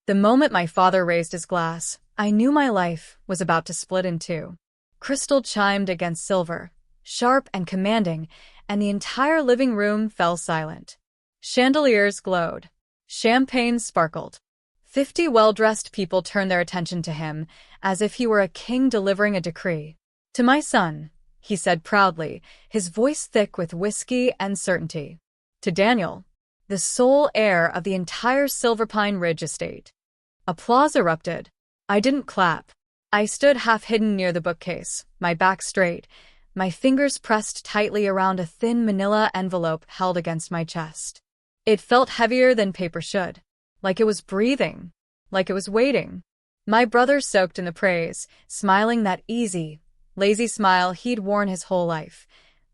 The moment my father raised his glass, I knew my life was about to split in two. Crystal chimed against silver, sharp and commanding, and the entire living room fell silent. Chandeliers glowed. Champagne sparkled. 50 well-dressed people turned their attention to him, as if he were a king delivering a decree. "To my son," he said proudly, his voice thick with whiskey and certainty. "To Daniel, the sole heir of the entire Silverpine Ridge estate." Applause erupted. I didn't clap. I stood half-hidden near the bookcase, my back straight, my fingers pressed tightly around a thin manila envelope held against my chest. It felt heavier than paper should, like it was breathing, like it was waiting. My brother soaked in the praise, smiling that easy, lazy smile he'd worn his whole life,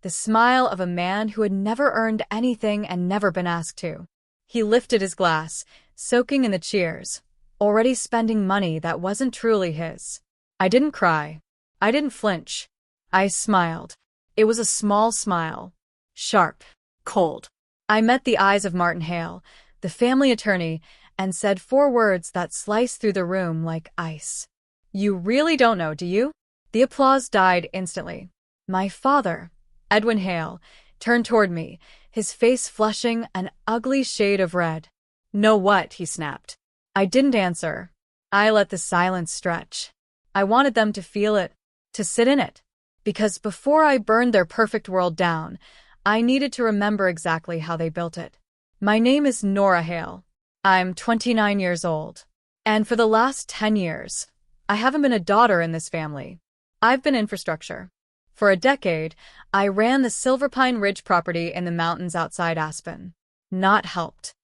the smile of a man who had never earned anything and never been asked to. He lifted his glass, soaking in the cheers, already spending money that wasn't truly his. I didn't cry. I didn't flinch. I smiled. It was a small smile. Sharp. Cold. I met the eyes of Martin Hale, the family attorney, and said 4 words that sliced through the room like ice. "You really don't know, do you?" The applause died instantly. My father, Edwin Hale, turned toward me, his face flushing an ugly shade of red. "Know what?" he snapped. I didn't answer. I let the silence stretch. I wanted them to feel it, to sit in it. Because before I burned their perfect world down, I needed to remember exactly how they built it. My name is Nora Hale. I'm 29 years old. And for the last 10 years, I haven't been a daughter in this family. I've been infrastructure. For a decade, I ran the Silverpine Ridge property in the mountains outside Aspen. Not helped.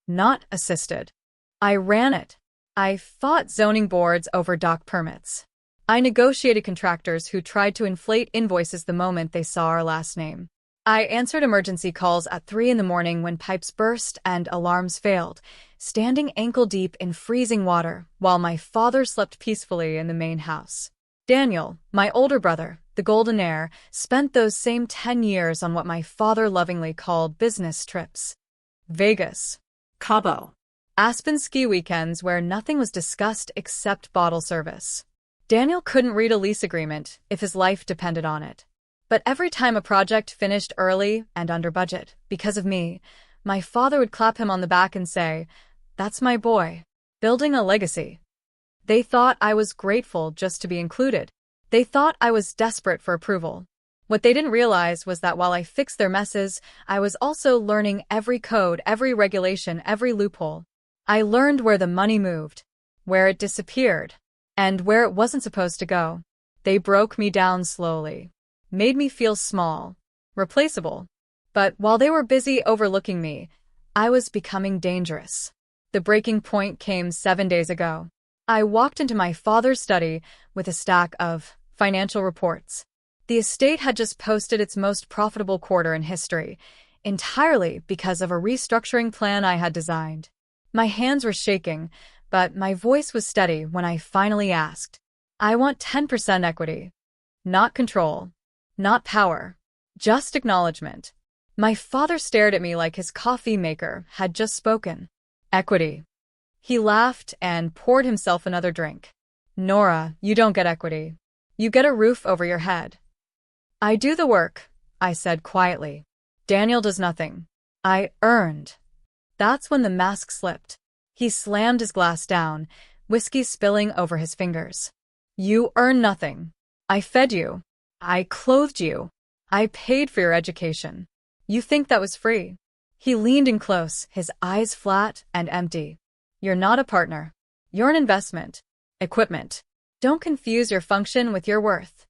Not assisted. I ran it. I fought zoning boards over dock permits. I negotiated contractors who tried to inflate invoices the moment they saw our last name. I answered emergency calls at 3 a.m. when pipes burst and alarms failed, standing ankle-deep in freezing water while my father slept peacefully in the main house. Daniel, my older brother, the golden heir, spent those same 10 years on what my father lovingly called business trips. Vegas. Cabo. Aspen ski weekends where nothing was discussed except bottle service. Daniel couldn't read a lease agreement if his life depended on it. But every time a project finished early and under budget, because of me, my father would clap him on the back and say, "That's my boy, building a legacy." They thought I was grateful just to be included. They thought I was desperate for approval. What they didn't realize was that while I fixed their messes, I was also learning every code, every regulation, every loophole. I learned where the money moved, where it disappeared, and where it wasn't supposed to go. They broke me down slowly, made me feel small, replaceable. But while they were busy overlooking me, I was becoming dangerous. The breaking point came 7 days ago. I walked into my father's study with a stack of financial reports. The estate had just posted its most profitable quarter in history, entirely because of a restructuring plan I had designed. My hands were shaking, but my voice was steady when I finally asked. "I want 10% equity. Not control. Not power. Just acknowledgement." My father stared at me like his coffee maker had just spoken. "Equity." He laughed and poured himself another drink. "Nora, you don't get equity. You get a roof over your head." "I do the work," I said quietly. "Daniel does nothing. I earned." That's when the mask slipped. He slammed his glass down, whiskey spilling over his fingers. "You earn nothing. I fed you. I clothed you. I paid for your education. You think that was free?" He leaned in close, his eyes flat and empty. "You're not a partner. You're an investment. Equipment. Don't confuse your function with your worth."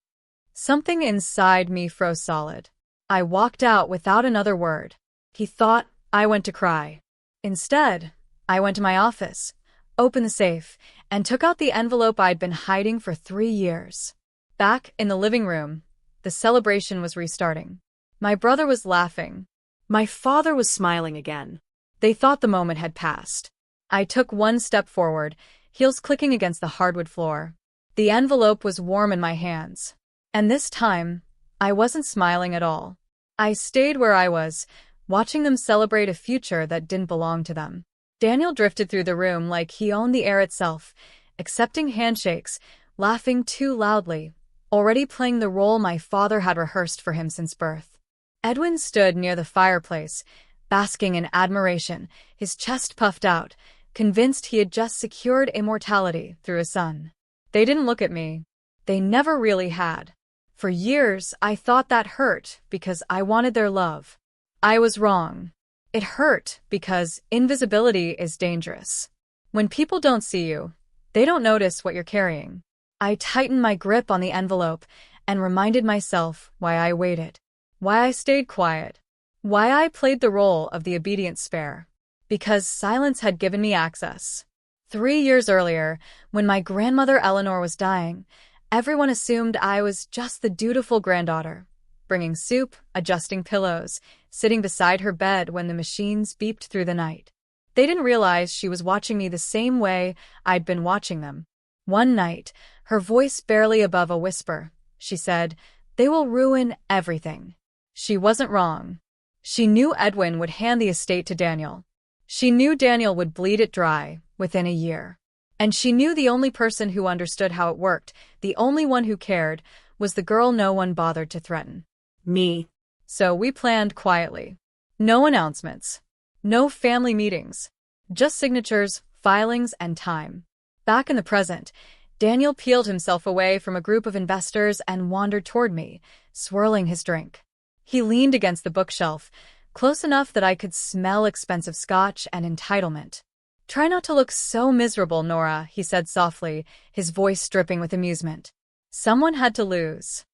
Something inside me froze solid. I walked out without another word. He thought I went to cry. Instead, I went to my office, opened the safe, and took out the envelope I'd been hiding for 3 years. Back in the living room, the celebration was restarting. My brother was laughing. My father was smiling again. They thought the moment had passed. I took 1 step forward, heels clicking against the hardwood floor. The envelope was warm in my hands. And this time, I wasn't smiling at all. I stayed where I was, watching them celebrate a future that didn't belong to them. Daniel drifted through the room like he owned the air itself, accepting handshakes, laughing too loudly, already playing the role my father had rehearsed for him since birth. Edwin stood near the fireplace, basking in admiration, his chest puffed out, convinced he had just secured immortality through a son. They didn't look at me. They never really had. For years, I thought that hurt because I wanted their love. I was wrong. It hurt because invisibility is dangerous. When people don't see you, they don't notice what you're carrying. I tightened my grip on the envelope and reminded myself why I waited, why I stayed quiet, why I played the role of the obedient spare. Because silence had given me access. 3 years earlier, when my grandmother Eleanor was dying, everyone assumed I was just the dutiful granddaughter, bringing soup, adjusting pillows, sitting beside her bed when the machines beeped through the night. They didn't realize she was watching me the same way I'd been watching them. One night, her voice barely above a whisper, she said, "They will ruin everything." She wasn't wrong. She knew Edwin would hand the estate to Daniel. She knew Daniel would bleed it dry within a year. And she knew the only person who understood how it worked, the only one who cared, was the girl no one bothered to threaten. Me. So we planned quietly. No announcements. No family meetings. Just signatures, filings, and time. Back in the present, Daniel peeled himself away from a group of investors and wandered toward me, swirling his drink. He leaned against the bookshelf, close enough that I could smell expensive scotch and entitlement. "Try not to look so miserable, Nora," he said softly, his voice dripping with amusement. "Someone had to lose."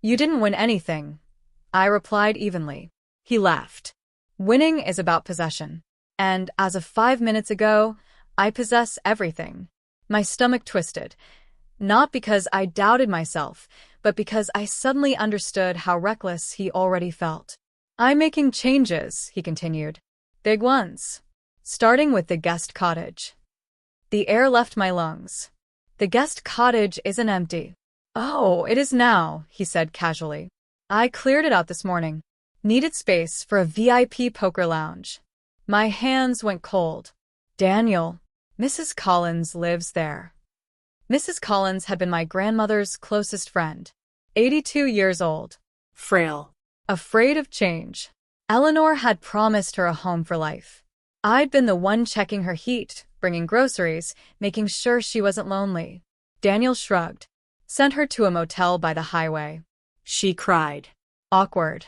"You didn't win anything," I replied evenly. He laughed. "Winning is about possession. And as of 5 minutes ago, I possess everything." My stomach twisted, not because I doubted myself, but because I suddenly understood how reckless he already felt. "I'm making changes," he continued. "Big ones. Starting with the guest cottage." The air left my lungs. "The guest cottage isn't empty." "Oh, it is now," he said casually. "I cleared it out this morning. Needed space for a VIP poker lounge." My hands went cold. "Daniel, Mrs. Collins lives there." Mrs. Collins had been my grandmother's closest friend. 82 years old. Frail. Afraid of change. Eleanor had promised her a home for life. I'd been the one checking her heat, bringing groceries, making sure she wasn't lonely. Daniel shrugged. Sent her to a motel by the highway. She cried. Awkward.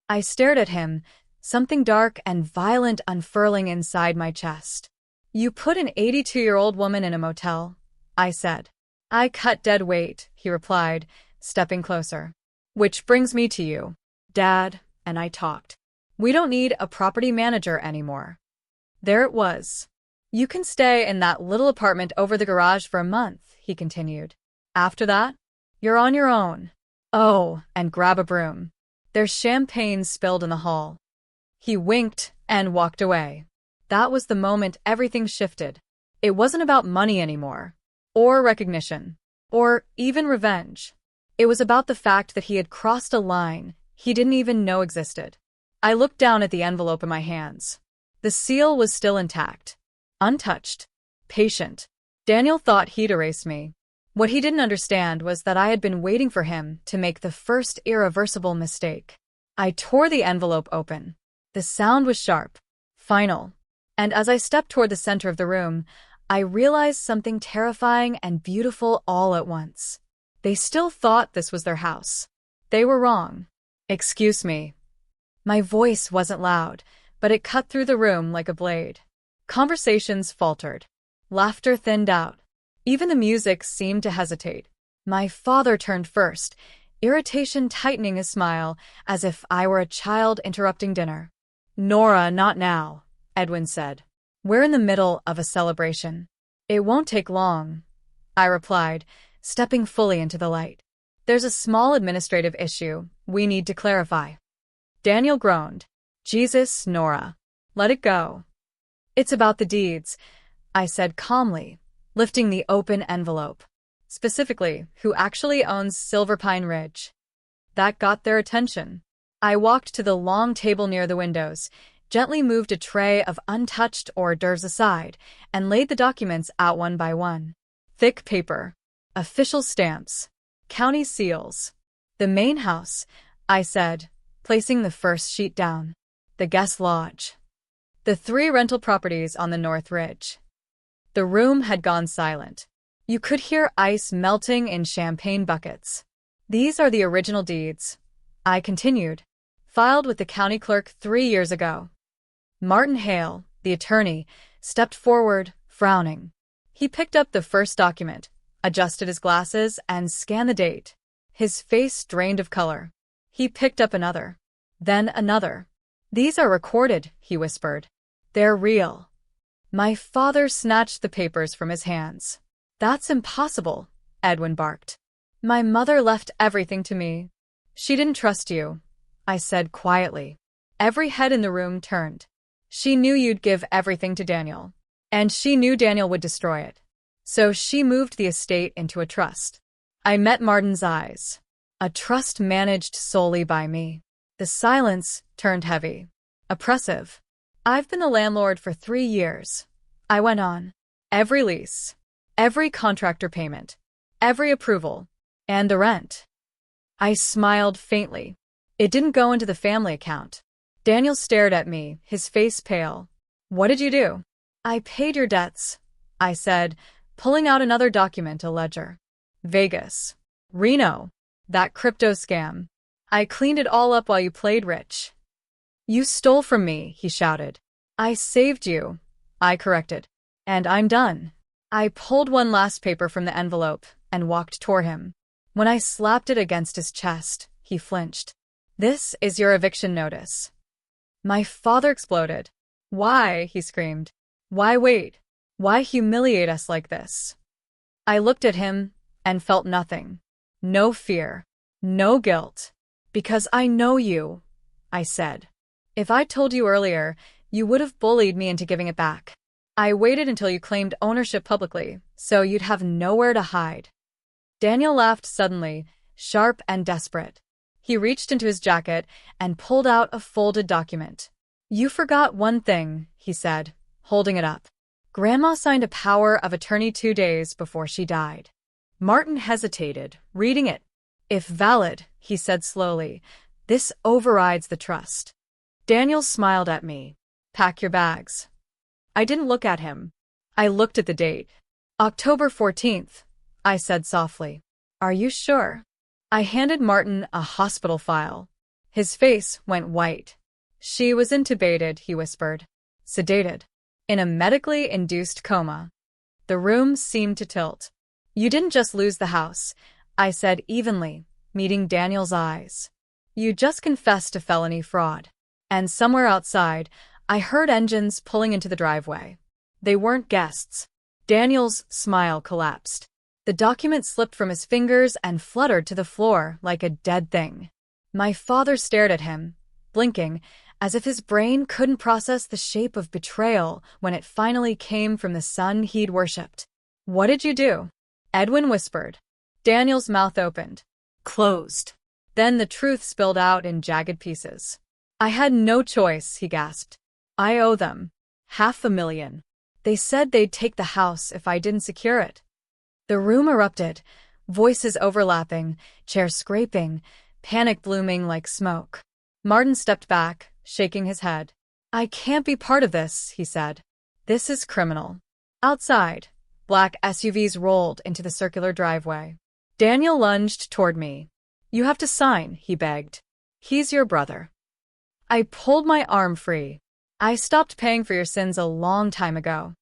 I stared at him, something dark and violent unfurling inside my chest. "You put an 82-year-old woman in a motel," I said. "I cut dead weight," he replied, stepping closer. "Which brings me to you. Dad and I talked. We don't need a property manager anymore." There it was. "You can stay in that little apartment over the garage for a month," he continued. "After that, you're on your own. Oh, and grab a broom. There's champagne spilled in the hall." He winked and walked away. That was the moment everything shifted. It wasn't about money anymore, or recognition, or even revenge. It was about the fact that he had crossed a line he didn't even know existed. I looked down at the envelope in my hands. The seal was still intact, untouched, patient. Daniel thought he'd erased me. What he didn't understand was that I had been waiting for him to make the first irreversible mistake. I tore the envelope open. The sound was sharp, final. And as I stepped toward the center of the room, I realized something terrifying and beautiful all at once. They still thought this was their house. They were wrong. "Excuse me." My voice wasn't loud, but it cut through the room like a blade. Conversations faltered. Laughter thinned out. Even the music seemed to hesitate. My father turned first, irritation tightening his smile, as if I were a child interrupting dinner. "Nora, not now," Edwin said. "We're in the middle of a celebration." "It won't take long," I replied, stepping fully into the light. "There's a small administrative issue we need to clarify." Daniel groaned. "Jesus, Nora. Let it go." "It's about the deeds," I said calmly, lifting the open envelope. "Specifically, who actually owns Silver Pine Ridge." That got their attention. I walked to the long table near the windows, gently moved a tray of untouched hors d'oeuvres aside, and laid the documents out one by one. Thick paper. Official stamps. County seals. The main house, I said, placing the first sheet down. The guest lodge. The 3 rental properties on the North Ridge. The room had gone silent. You could hear ice melting in champagne buckets. These are the original deeds, I continued, filed with the county clerk 3 years ago. Martin Hale, the attorney, stepped forward, frowning. He picked up the first document, adjusted his glasses, and scanned the date. His face drained of color. He picked up another. Then another. These are recorded, he whispered. They're real. My father snatched the papers from his hands. That's impossible, Edwin barked. My mother left everything to me. She didn't trust you, I said quietly. Every head in the room turned. She knew you'd give everything to Daniel. And she knew Daniel would destroy it. So she moved the estate into a trust. I met Martin's eyes. A trust managed solely by me. The silence turned heavy. Oppressive. I've been the landlord for 3 years. I went on. Every lease. Every contractor payment. Every approval. And the rent. I smiled faintly. It didn't go into the family account. Daniel stared at me, his face pale. What did you do? I paid your debts, I said, pulling out another document, a ledger. Vegas. Reno. That crypto scam. I cleaned it all up while you played rich. You stole from me, he shouted. I saved you, I corrected. And I'm done. I pulled one last paper from the envelope and walked toward him. When I slapped it against his chest, he flinched. This is your eviction notice. My father exploded. Why? He screamed. Why wait? Why humiliate us like this? I looked at him and felt nothing. No fear. No guilt. Because I know you, I said. If I told you earlier, you would have bullied me into giving it back. I waited until you claimed ownership publicly, so you'd have nowhere to hide. Daniel laughed suddenly, sharp and desperate. He reached into his jacket and pulled out a folded document. You forgot one thing, he said, holding it up. Grandma signed a power of attorney 2 days before she died. Martin hesitated, reading it. If valid, he said slowly, this overrides the trust. Daniel smiled at me. Pack your bags. I didn't look at him. I looked at the date. October 14th, I said softly. Are you sure? I handed Martin a hospital file. His face went white. She was intubated, he whispered. Sedated. In a medically induced coma. The room seemed to tilt. You didn't just lose the house, I said evenly, meeting Daniel's eyes. You just confessed to felony fraud. And somewhere outside, I heard engines pulling into the driveway. They weren't guests. Daniel's smile collapsed. The document slipped from his fingers and fluttered to the floor like a dead thing. My father stared at him, blinking, as if his brain couldn't process the shape of betrayal when it finally came from the son he'd worshipped. What did you do? Edwin whispered. Daniel's mouth opened. Closed. Then the truth spilled out in jagged pieces. I had no choice, he gasped. I owe them $500,000. They said they'd take the house if I didn't secure it. The room erupted, voices overlapping, chairs scraping, panic blooming like smoke. Martin stepped back, shaking his head. I can't be part of this, he said. This is criminal. Outside, black SUVs rolled into the circular driveway. Daniel lunged toward me. You have to sign, he begged. He's your brother. I pulled my arm free. I stopped paying for your sins a long time ago.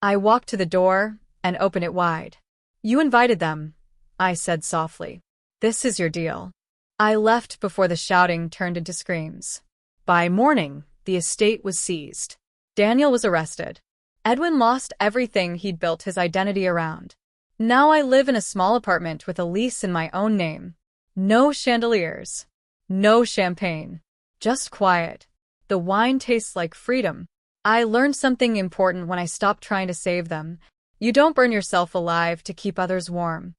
I walked to the door and opened it wide. You invited them, I said softly. This is your deal. I left before the shouting turned into screams. By morning, the estate was seized. Daniel was arrested. Edwin lost everything he'd built his identity around. Now I live in a small apartment with a lease in my own name. No chandeliers. No champagne. Just quiet. The wine tastes like freedom. I learned something important when I stopped trying to save them. You don't burn yourself alive to keep others warm.